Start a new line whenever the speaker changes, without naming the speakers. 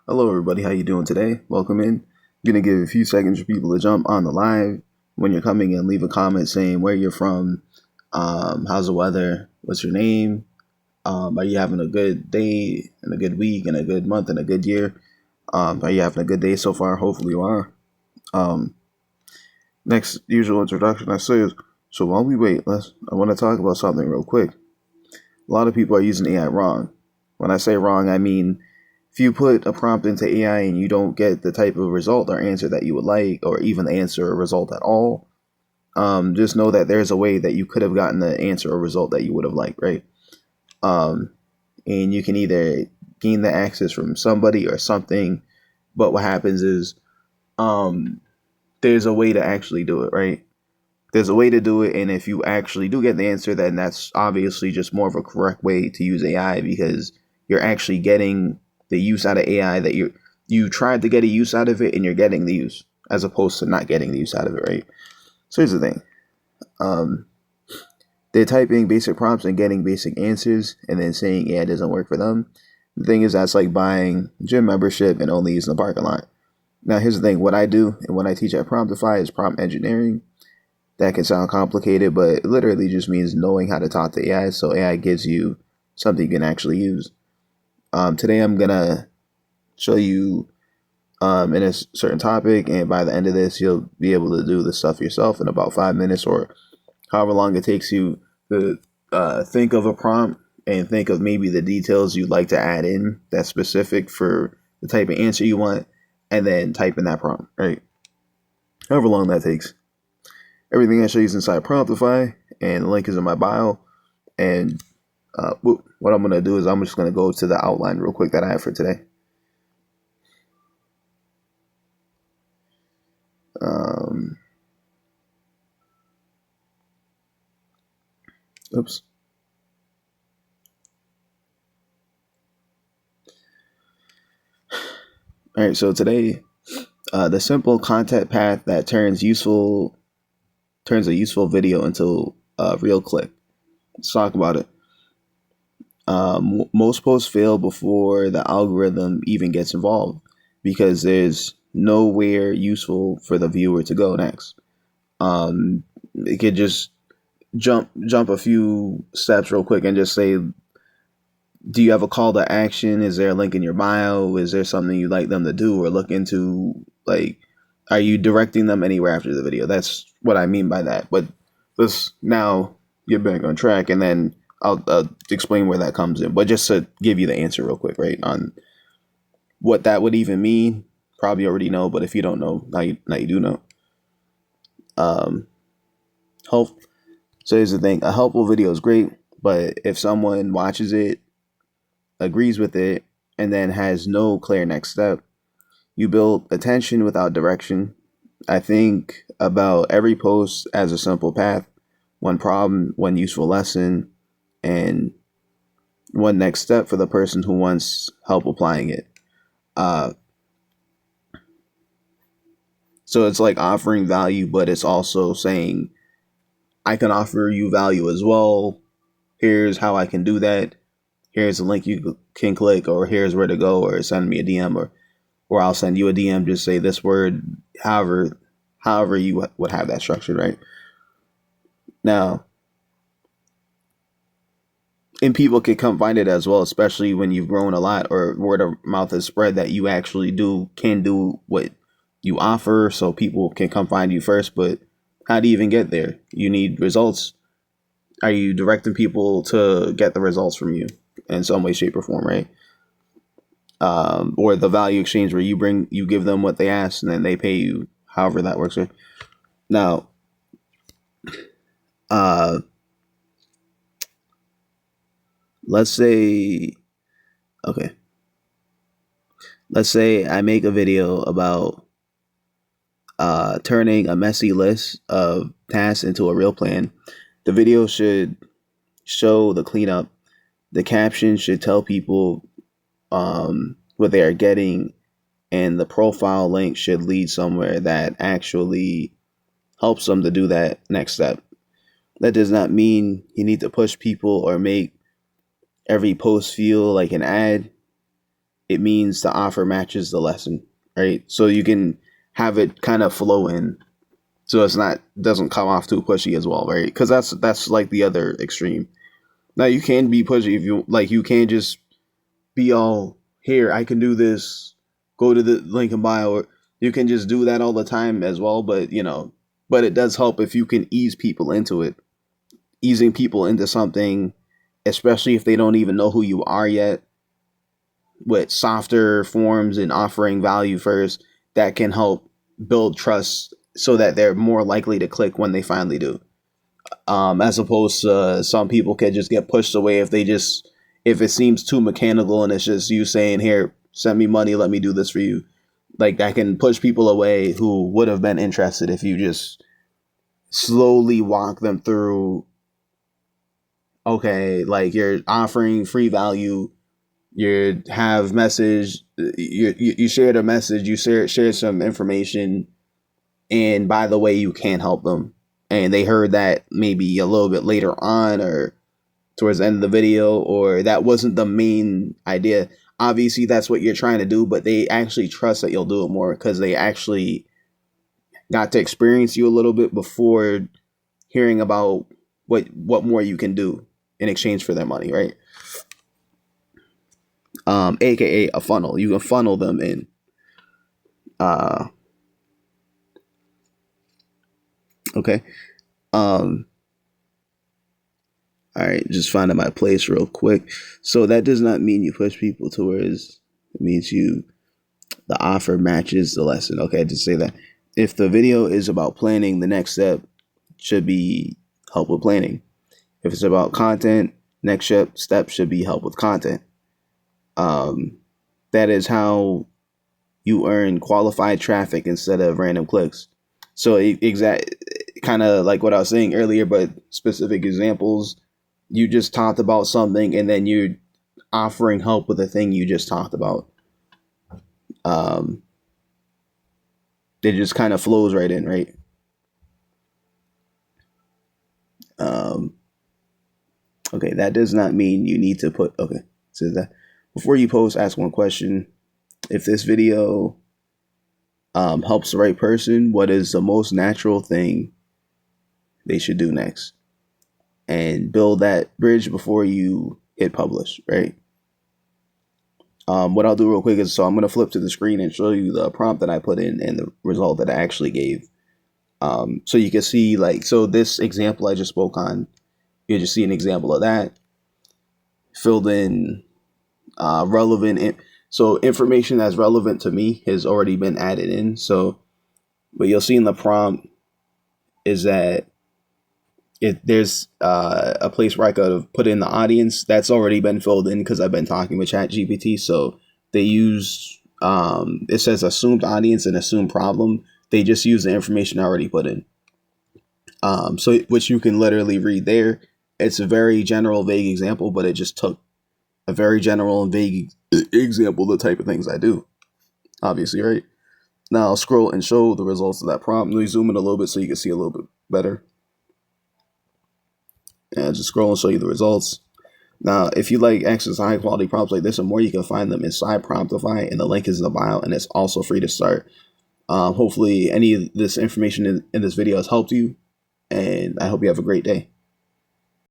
Hello everybody, how you doing today? Welcome in. I'm gonna give a few seconds for people to jump on the live. When you're coming in, leave a comment saying where you're from, how's the weather, what's your name, are you having a good day and a good week and a good month and a good year? Are you having a good day so far? Hopefully you are. Next usual introduction I say is, so while we wait, I want to talk about something real quick. A lot of people are using AI wrong. When I say wrong, I mean if you put a prompt into AI and you don't get the type of result or answer that you would like, or even answer or result at all, just know that there's a way that you could have gotten the answer or result that you would have liked, right? And you can either gain the access from somebody or something, but what happens is there's a way to actually do it, right? There's a way to do it, and if you actually do get the answer, then that's obviously just more of a correct way to use AI, because you're actually getting the use out of AI that you tried to get a use out of it, and you're getting the use, as opposed to not getting the use out of it, right? So here's the thing. They're typing basic prompts and getting basic answers, and then saying AI doesn't work for them. The thing is, that's like buying gym membership and only using the parking lot. Now, here's the thing. What I do and what I teach at Promptify is prompt engineering. That can sound complicated, but it literally just means knowing how to talk to AI, so AI gives you something you can actually use. Today I'm gonna show you in a certain topic, and by the end of this, you'll be able to do this stuff yourself in about 5 minutes, or however long it takes you to think of a prompt and think of maybe the details you'd like to add in that's specific for the type of answer you want, and then type in that prompt, right? However long that takes. Everything I show you is inside Promptify, and the link is in my bio. And what I'm going to do is I'm just going to go to the outline real quick that I have for today. Oops. All right, so today, the simple content path that turns a useful video into a real click. Let's talk about it. Most posts fail before the algorithm even gets involved, because there's nowhere useful for the viewer to go next. It could just jump a few steps real quick and just say, do you have a call to action? Is there a link in your bio? Is there something you'd like them to do or look into? Like, are you directing them anywhere after the video? That's what I mean by that. But let's now get back on track, and then I'll explain where that comes in. But just to give you the answer real quick, right, on what that would even mean, probably already know. But if you don't know, now you do know. So here's the thing. A helpful video is great, but if someone watches it, agrees with it, and then has no clear next step, you build attention without direction. I think about every post as a simple path, one problem, one useful lesson, and one next step for the person who wants help applying it. So it's like offering value, but it's also saying, I can offer you value as well. Here's how I can do that. Here's a link you can click, or here's where to go, or send me a DM, or I'll send you a DM. Just say this word, however you would have that structured, right? Now, and people can come find it as well, especially when you've grown a lot, or word of mouth has spread that you actually can do what you offer, so people can come find you first. But how do you even get there? You need results. Are you directing people to get the results from you in some way, shape, or form, right? Or the value exchange, where you give them what they ask, and then they pay you, however that works, right? Now, let's say I make a video about turning a messy list of tasks into a real plan. The video should show the cleanup. The caption should tell people what they are getting, and the profile link should lead somewhere that actually helps them to do that next step. That does not mean you need to push people or make every post feel like an ad. it means the offer matches the lesson, right? So you can have it kind of flow in, so it's not doesn't come off too pushy as well, right? Because that's like the other extreme. Now you can be pushy if you like. You can't just be all here. I can do this. Go to the link in bio. Or you can just do that all the time as well. But but it does help if you can ease people into it. Easing people into something, especially if they don't even know who you are yet, with softer forms and offering value first, that can help build trust so that they're more likely to click when they finally do. As opposed to some people can just get pushed away if it seems too mechanical and it's just you saying, here, send me money, let me do this for you. Like that can push people away who would have been interested if you just slowly walk them through. Okay, like you're offering free value, you have message, you shared a message, you shared some information, and by the way, you can help them. And they heard that maybe a little bit later on or towards the end of the video, or that wasn't the main idea. Obviously, that's what you're trying to do, but they actually trust that you'll do it more because they actually got to experience you a little bit before hearing about what more you can do in exchange for their money, right? AKA a funnel. You can funnel them in. Okay. All right, just finding my place real quick. So that does not mean you push people towards. It means the offer matches the lesson. Okay, just say that. If the video is about planning, the next step should be help with planning. If it's about content, next step should be help with content. That is how you earn qualified traffic instead of random clicks. So kind of like what I was saying earlier, but specific examples. You just talked about something and then you're offering help with the thing you just talked about. It just kind of flows right in, right? Okay, that does not mean you need to put, okay, so that before you post, ask one question. If this video helps the right person, what is the most natural thing they should do next? And build that bridge before you hit publish, right? What I'll do real quick is, so I'm going to flip to the screen and show you the prompt that I put in and the result that I actually gave. So you can see, like, so this example I just spoke on, you just see an example of that. Filled in relevant, so information that's relevant to me has already been added in. So what you'll see in the prompt is that there's a place where I could have put in the audience that's already been filled in because I've been talking with ChatGPT. So they use it says assumed audience and assumed problem. They just use the information I already put in. So which you can literally read there. It's a very general, vague example, but it just took a very general and vague example of the type of things I do. Obviously, right? Now I'll scroll and show the results of that prompt. Let me zoom in a little bit so you can see a little bit better. And just scroll and show you the results. Now, if you like access to high quality prompts like this and more, you can find them inside Promptify, and the link is in the bio, and it's also free to start. Hopefully any of this information in this video has helped you, and I hope you have a great day.